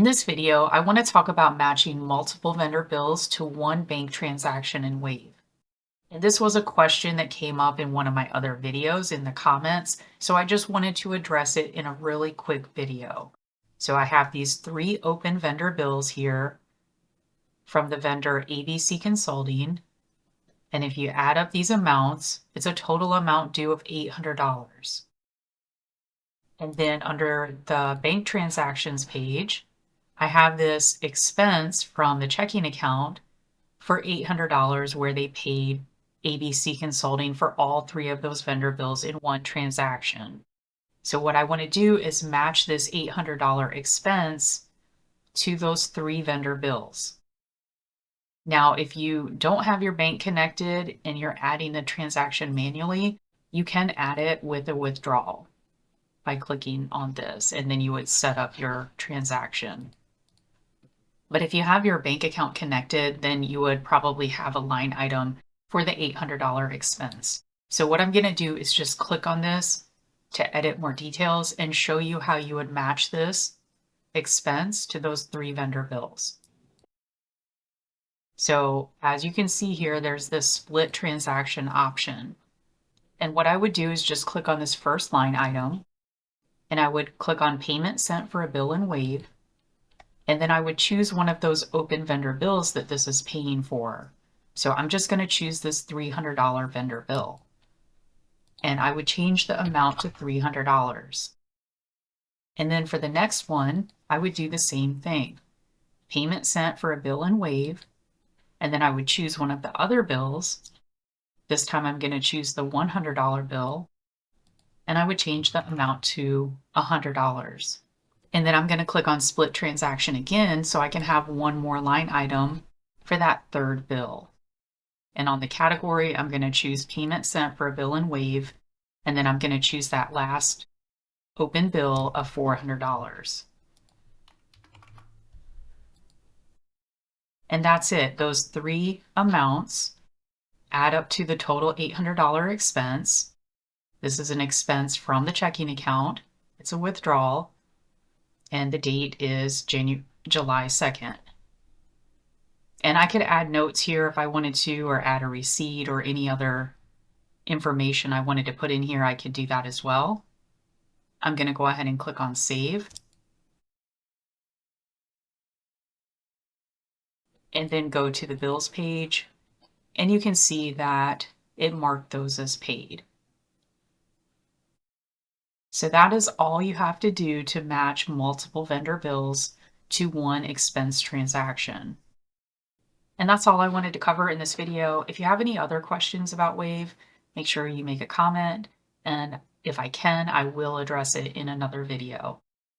In this video, I want to talk about matching multiple vendor bills to one bank transaction in Wave. And this was a question that came up in one of my other videos in the comments, so I just wanted to address it in a really quick video. So I have these three open vendor bills here from the vendor ABC Consulting. And if you add up these amounts, it's a total amount due of $800. And then under the bank transactions page, I have this expense from the checking account for $800 where they paid ABC Consulting for all three of those vendor bills in one transaction. So what I want to do is match this $800 expense to those three vendor bills. Now, if you don't have your bank connected and you're adding the transaction manually, you can add it with a withdrawal by clicking on this, and then you would set up your transaction. But if you have your bank account connected, then you would probably have a line item for the $800 expense. So what I'm going to do is just click on this to edit more details and show you how you would match this expense to those three vendor bills. So as you can see here, there's this split transaction option. And what I would do is just click on this first line item, and I would click on payment sent for a bill in Wave. And then I would choose one of those open vendor bills that this is paying for. So I'm just going to choose this $300 vendor bill. And I would change the amount to $300. And then for the next one, I would do the same thing. Payment sent for a bill in Wave. And then I would choose one of the other bills. This time I'm going to choose the $100 bill. And I would change the amount to $100. And then I'm going to click on split transaction again so I can have one more line item for that third bill. And on the category, I'm going to choose payment sent for a bill in Wave. And then I'm going to choose that last open bill of $400. And that's it. Those three amounts add up to the total $800 expense. This is an expense from the checking account. It's a withdrawal. And the date is July 2nd. And I could add notes here if I wanted to, or add a receipt or any other information I wanted to put in here. I could do that as well. I'm going to go ahead and click on Save. And then go to the bills page. And you can see that it marked those as paid. So that is all you have to do to match multiple vendor bills to one expense transaction. And that's all I wanted to cover in this video. If you have any other questions about Wave, make sure you make a comment. And if I can, I will address it in another video.